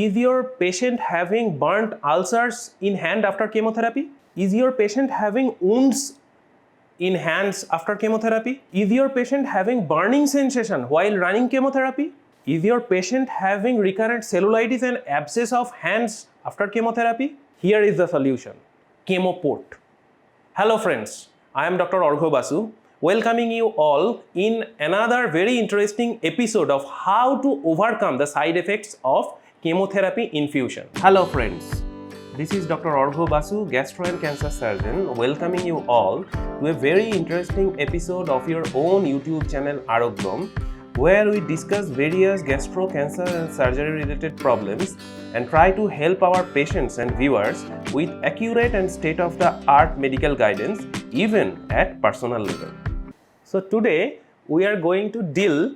Is your patient having burnt ulcers in hand after chemotherapy? Is your patient having wounds in hands after chemotherapy? Is your patient having burning sensation while running chemotherapy? Is your patient having recurrent cellulitis and abscess of hands after chemotherapy? Here is the solution: ChemoPort. Hello friends, I am Dr. Argho Basu, welcoming you all in another very interesting episode of how to overcome the side effects of chemotherapy infusion. Hello friends, this is Dr. Argho Basu, gastro and cancer surgeon, welcoming you all to a very interesting episode of your own YouTube channel Arogyom, where we discuss various gastro, cancer and surgery related problems and try to help our patients and viewers with accurate and state-of-the-art medical guidance even at personal level. So today we are going to deal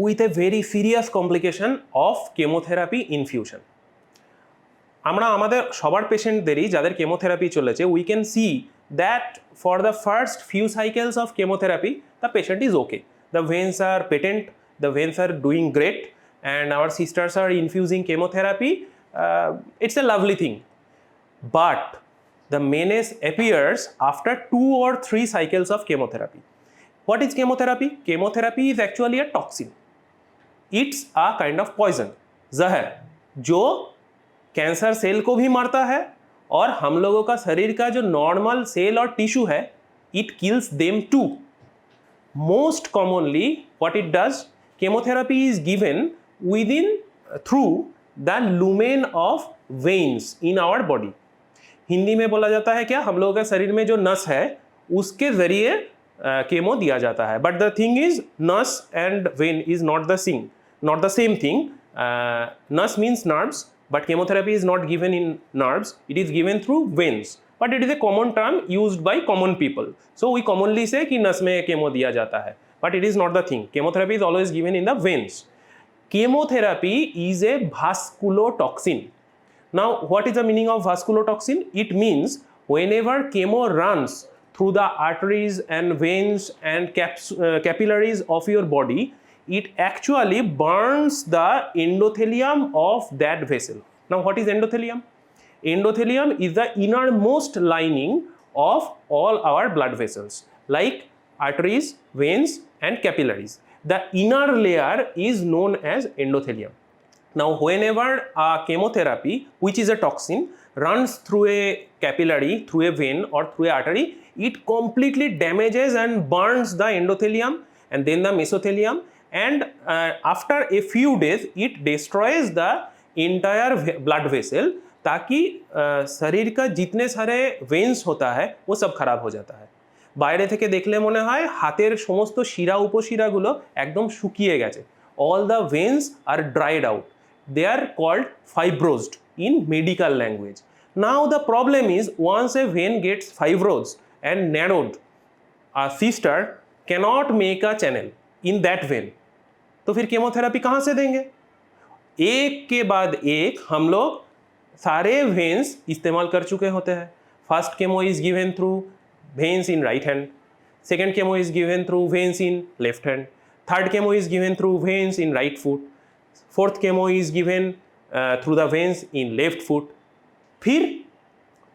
with a very serious complication of chemotherapy infusion. আমরা আমাদের সবার পেশেন্টদেরই যাদের chemotherapy চলেছে, we can see that for the first few cycles of chemotherapy the patient is okay. The veins are patent, the veins are doing great, and our sisters are infusing chemotherapy. It's a lovely thing. But the menace appears after 2 or 3 cycles of chemotherapy. What is chemotherapy? Chemotherapy is actually a toxin. It's a kind of poison, जहर, जो cancer cell को भी मारता है और हम लोगों का शरीर का जो नॉर्मल सेल और टिश्यू है, it kills them too. Most commonly what it does, chemotherapy is given through the lumen of veins in our body. Hindi में बोला जाता है क्या, हम लोगों के शरीर में जो नस है उसके जरिए केमो दिया जाता है. बट द थिंग इज नस and vein is not the same thing. नस means nerves, but chemotherapy is not given in nerves, it is given through veins, but it is a common term used by common people, so we commonly say कि नस में chemo दिया जाता है, but it is not the thing. Chemotherapy is always given in the veins. Chemotherapy is a vasculotoxin. Now what is the meaning of vasculotoxin? It means whenever chemo runs through the arteries and veins and capillaries of your body, it actually burns the endothelium of that vessel. Now what is endothelium? Endothelium is the innermost lining of all our blood vessels like arteries, veins and capillaries. The inner layer is known as endothelium. Now whenever a chemotherapy, which is a toxin, runs through a capillary, through a vein or through a artery, it completely damages and burns the endothelium and then the mesothelium, and after a few days it destroys the entire blood vessel, ताकि शरीर का जितने सारे veins होता है वो सब खराब हो जाता है. বাইরে থেকে দেখলে মনে হয় হাতের সমস্ত শিরা উপশিরাগুলো একদম শুকিয়ে গেছে. All the veins are dried out. They are called fibrosed in medical language. Now the problem is, once a vein gets fibrosed and narrowed, a sister cannot make a channel in that vein. तो फिर chemotherapy कहाँ से देंगे? एक के बाद एक हम लोग सारे वेन्स इस्तेमाल कर चुके होते हैं. First chemo is given through veins in right hand, second chemo is given through veins in left hand, third chemo is given through veins in right foot, fourth chemo is given through the veins in left foot. फिर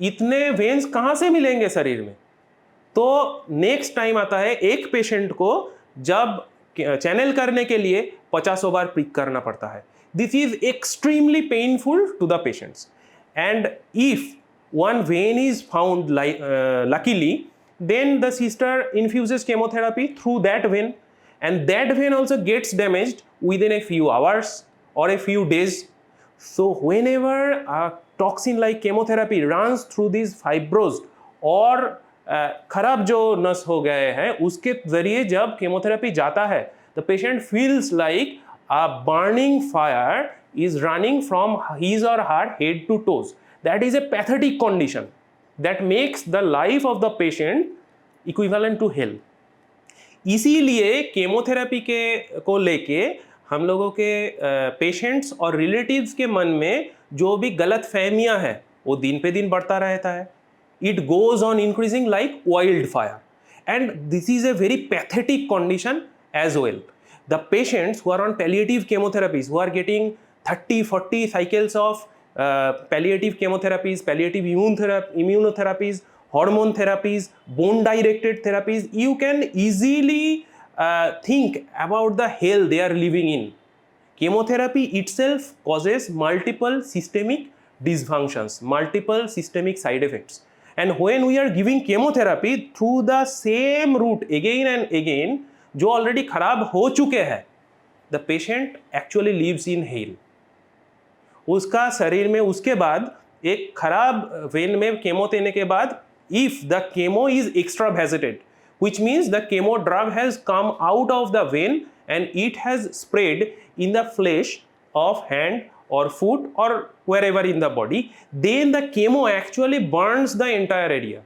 इतने veins कहाँ से मिलेंगे शरीर में? तो next time आता है एक पेशेंट को जब चैनल करने के लिए 50 बार प्रिक करना पड़ता है. This is extremely painful to the patients, and if one vein is found luckily, then the sister infuses chemotherapy through that vein, and that vein also gets damaged within a few hours or a few days. So whenever a toxin like chemotherapy runs through these fibrosed or खराब जो नस हो गए हैं उसके जरिए जब chemotherapy जाता है, the patient feels like a burning fire is running from his or her head to toes. That is a pathetic condition that makes the life of the patient equivalent to hell. इसीलिए chemotherapy को लेके हम लोगों के patients और relatives के मन में जो भी गलत फहमियाँ हैं वो दिन पे दिन बढ़ता रहता है. It goes on increasing like wildfire, and this is a very pathetic condition as well. The patients who are on palliative chemotherapies, who are getting 30-40 cycles of palliative chemotherapies, palliative immunotherapies, hormone therapies, bone directed therapies, you can easily think about the hell they are living in. Chemotherapy itself causes multiple systemic dysfunctions, multiple systemic side effects. And when we are giving chemotherapy through the same route again and again, जो already खराब हो चुके हैं, the patient actually lives in hell. उसका शरीर में उसके बाद एक खराब वेन में केमो देने के बाद, if the chemo is extravasated, which means the chemo drug has come out of the vein and it has spread in the flesh of hand or foot or wherever in the body, then the chemo actually burns the entire area.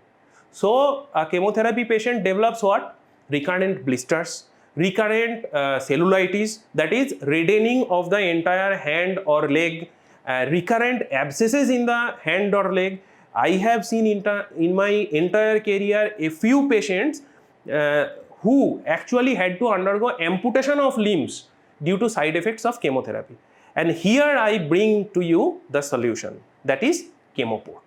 So a chemotherapy patient develops what? Recurrent blisters, recurrent cellulitis, that is reddening of the entire hand or leg, recurrent abscesses in the hand or leg. I have seen in my entire career a few patients who actually had to undergo amputation of limbs due to side effects of chemotherapy. And here I bring to you the solution, that is ChemoPort.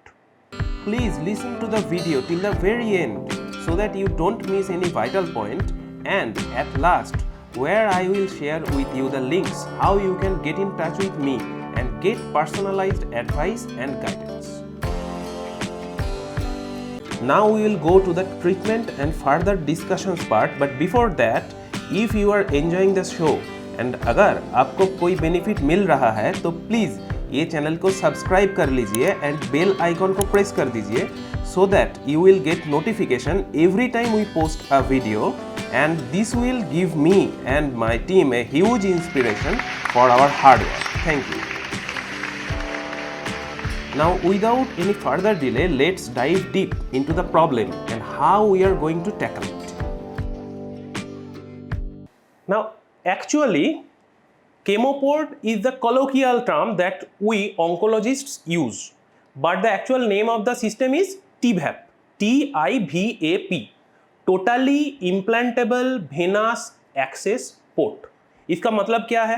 Please listen to the video till the very end so that you don't miss any vital point, and at last where I will share with you the links how you can get in touch with me and get personalized advice and guidance. Now we will go to the treatment and further discussions part, but before that, if you are enjoying the show and अगर आपको कोई benefit मिल रहा है तो please ये channel को subscribe कर लीजिए एंड बेल आइकॉन को प्रेस कर दीजिए so that you will get notification every time we post a video, and this will give me and my team a huge inspiration for our hard work. Thank you. Now without any further delay, let's dive deep into the problem and how we are going to tackle it. Now actually, ChemoPort is the colloquial term that we oncologists use, but the actual name of the system is TIVAP, TIVAP, Totally Implantable Venous Access Port. इसका मतलब क्या है?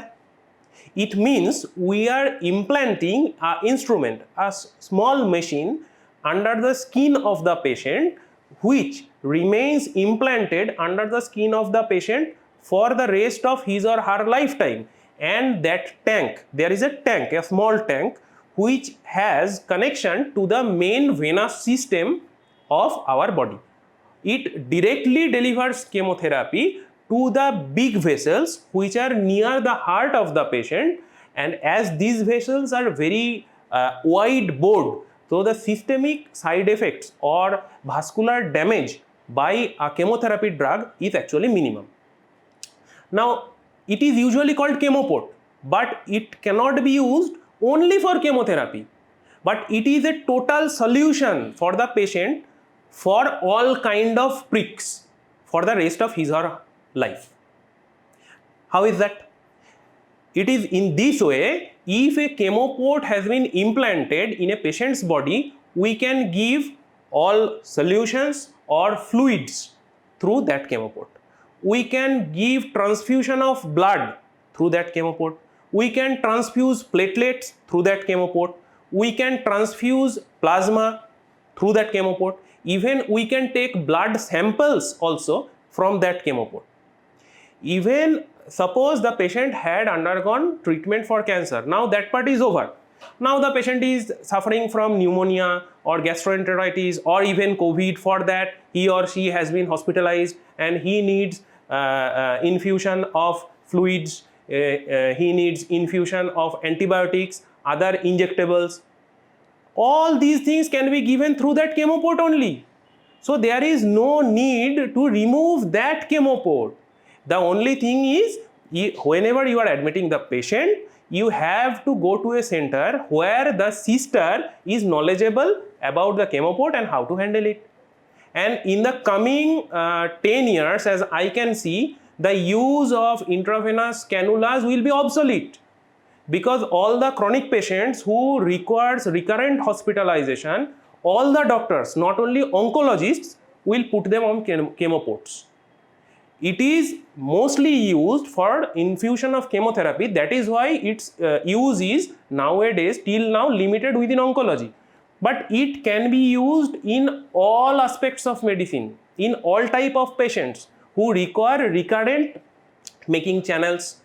It means we are implanting an instrument, a small machine under the skin of the patient, which remains implanted under the skin of the patient for the rest of his or her lifetime. And that tank, there is a tank, a small tank, which has connection to the main venous system of our body. It directly delivers chemotherapy to the big vessels which are near the heart of the patient, and as these vessels are very wide bored, so the systemic side effects or vascular damage by a chemotherapy drug is actually minimum. Now it is usually called ChemoPort, but it cannot be used only for chemotherapy, but it is a total solution for the patient for all kind of pricks for the rest of his or her life. How is that? It is in this way, if a ChemoPort has been implanted in a patient's body, we can give all solutions or fluids through that ChemoPort. We can give transfusion of blood through that ChemoPort. We can transfuse platelets through that ChemoPort. We can transfuse plasma through that ChemoPort. Even we can take blood samples also from that ChemoPort. Even suppose the patient had undergone treatment for cancer. Now that part is over. Now the patient is suffering from pneumonia or gastroenteritis or even COVID. For that, he or she has been hospitalized and he needs infusion of fluids, he needs infusion of antibiotics, other injectables. All these things can be given through that ChemoPort only. So there is no need to remove that ChemoPort. The only thing is, whenever you are admitting the patient, you have to go to a center where the sister is knowledgeable about the ChemoPort and how to handle it. And in the coming 10 years, as I can see, the use of intravenous cannulas will be obsolete, because all the chronic patients who requires recurrent hospitalization, all the doctors, not only oncologists, will put them on ChemoPorts. It is mostly used for infusion of chemotherapy. That is why its use is nowadays till now limited within oncology. But it can be used in all aspects of medicine, in all type of patients who require recurrent making channels,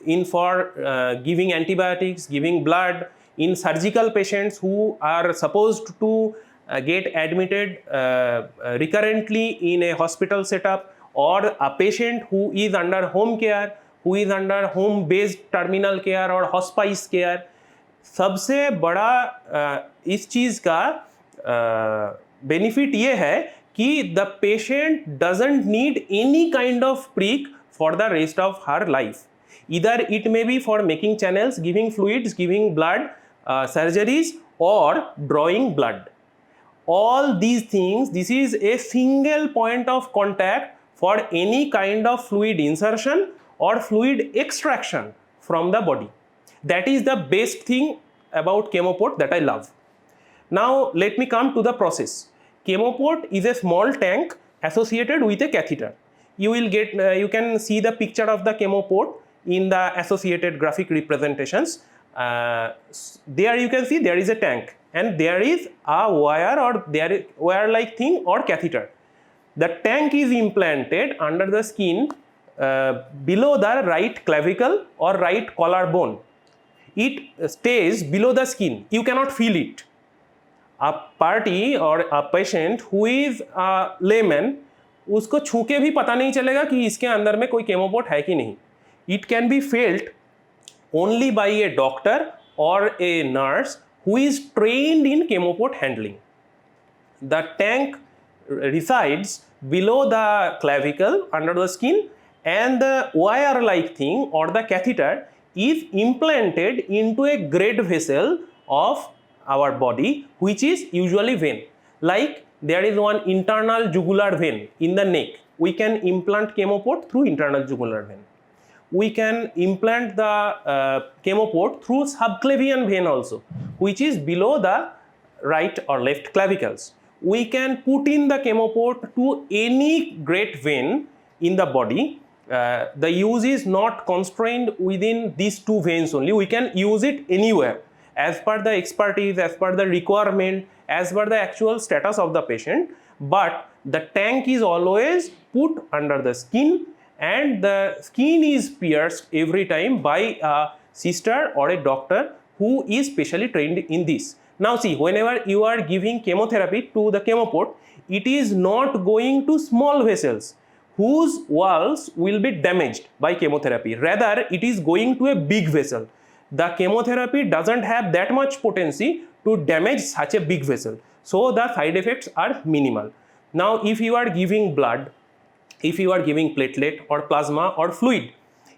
in for giving antibiotics, giving blood, in surgical patients who are supposed to get admitted recurrently in a hospital setup, or a patient who is under home care, who is under home based terminal care or hospice care. सबसे बड़ा इस चीज़ का benefit ये है कि the patient doesn't need any kind of prick for the rest of her life. Either it may be for making channels, giving fluids, giving blood, surgeries, or drawing blood. All these things, this is a single point of contact for any kind of fluid insertion or fluid extraction from the body. That is the best thing about Chemoport that I love. Now let me come to the process. Chemoport is a small tank associated with a catheter. You will get, you can see the picture of the Chemoport in the associated graphic representations. There you can see there is a tank and there is a wire or there is wire like thing or catheter. The tank is implanted under the skin below the right clavicle or right collarbone. It stays below the skin. You cannot feel it. A party or a patient who is a layman, उसको छू के भी पता नहीं चलेगा कि इसके अंदर में कोई केमोपोर्ट है कि नहीं. It can be felt only by a doctor or a nurse who is trained in chemoport handling. The tank resides below the clavicle under the skin, and the wire like thing or the catheter is implanted into a great vessel of our body, which is usually vein. Like there is one internal jugular vein in the neck. We can implant chemoport through internal jugular vein. We can implant the chemoport through subclavian vein also, which is below the right or left clavicles. We can put in the chemoport to any great vein in the body. The use is not constrained within these two veins only. We can use it anywhere as per the expertise, as per the requirement, as per the actual status of the patient. But the tank is always put under the skin, and the skin is pierced every time by a sister or a doctor who is specially trained in this. Now see, whenever you are giving chemotherapy to the chemoport, it is not going to small vessels whose walls will be damaged by chemotherapy. Rather, it is going to a big vessel. The chemotherapy doesn't have that much potency to damage such a big vessel. So the side effects are minimal. Now if you are giving blood, if you are giving platelet or plasma or fluid,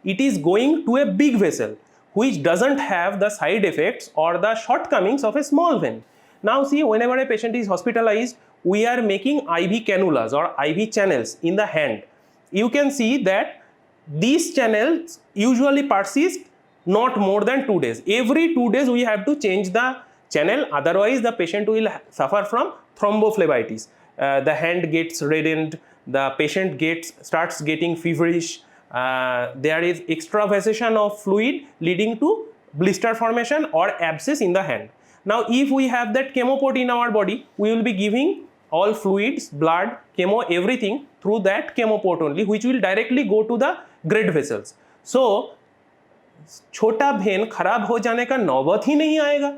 it is going to a big vessel which doesn't have the side effects or the shortcomings of a small vein. Now see, whenever a patient is hospitalized, we are making IV cannulas or IV channels in the hand. You can see that these channels usually persist not more than 2 days. Every 2 days we have to change the channel, otherwise the patient will suffer from thrombophlebitis. The hand gets reddened, the patient starts getting feverish, there is extravasation of fluid leading to blister formation or abscess in the hand. Now if we have that chemoport in our body, we will be giving all fluids, blood, chemo, everything through that chemoport only, which will directly go to the great vessels. So छोटा भेन खराब हो जाने का नौबत ही नहीं आएगा.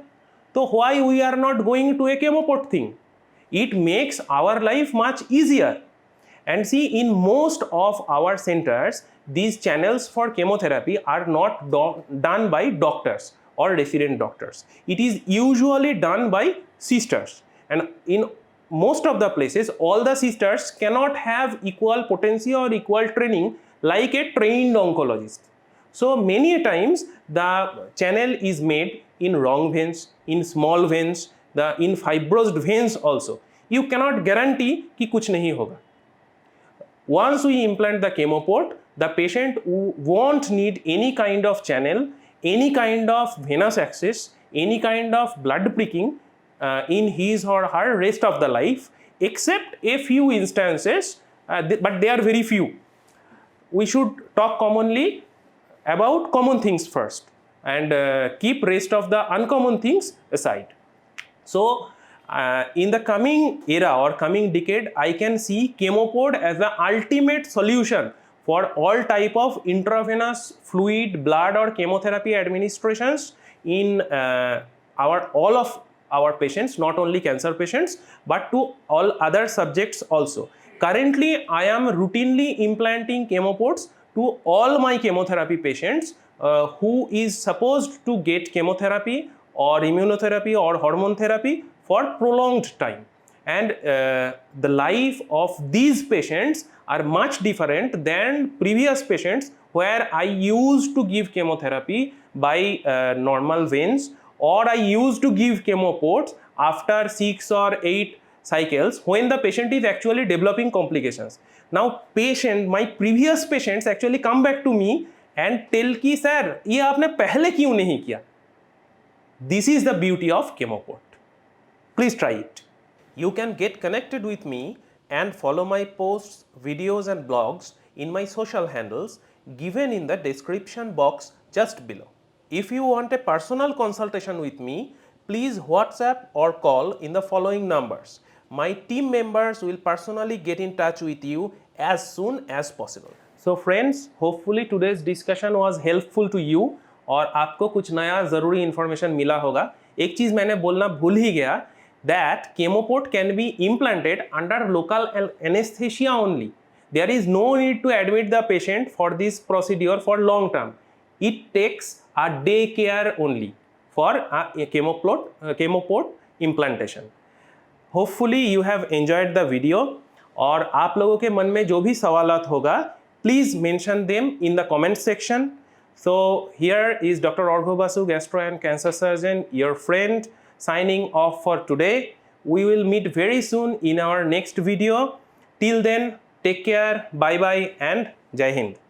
तो why we are not going to a chemoport thing? It makes our life much easier. And see, in most of our centers, these channels for chemotherapy are not done by doctors or resident doctors. It is usually done by sisters. And in most of the places, all the sisters cannot have equal potency or equal training like a trained oncologist. So many times the channel is made in wrong veins, in small veins, in fibrosed veins also. You cannot guarantee कि कुछ नहीं होगा. Once we implant the chemoport, the patient won't need any kind of channel, any kind of venous access, any kind of blood pricking in his or her rest of the life, except a few instances, but they are very few. we should talk commonly about common things first and keep rest of the uncommon things aside. So in the coming era or coming decade, I can see Chemopod as the ultimate solution for all type of intravenous fluid, blood or chemotherapy administrations in all of our patients, not only cancer patients, but to all other subjects also. Currently, I am routinely implanting Chemopods to all my chemotherapy patients who is supposed to get chemotherapy or immunotherapy or hormone therapy for prolonged time. And the life of these patients are much different than previous patients where I used to give chemotherapy by normal veins, or I used to give chemopods after 6 or 8 cycles when the patient is actually developing complications. Now my previous patients actually come back to me and tell कि sir ये आपने पहले क्यों नहीं किया. This is the beauty of Chemopod. Please try it. You can get connected with me and follow my posts, videos and blogs in my social handles given in the description box just below. If you want a personal consultation with me, please WhatsApp or call in the following numbers. My team members will personally get in touch with you as soon as possible. So friends, hopefully today's discussion was helpful to you और आपको कुछ नया ज़रूरी information मिला होगा. एक चीज़ मैंने बोलना भूल ही गया, that Chemopod can be implanted under local anesthesia only. There is no need to admit the patient for this procedure for long term. It takes a day care only for a Chemopod implantation. Hopefully you have enjoyed the video और आप लोगों के मन में जो भी सवालात होगा please mention them in the comment section. So here is Dr. Arghya Basu, gastro and cancer surgeon, your friend, signing off for today. We will meet very soon in our next video. Till then, take care, bye bye and Jai Hind.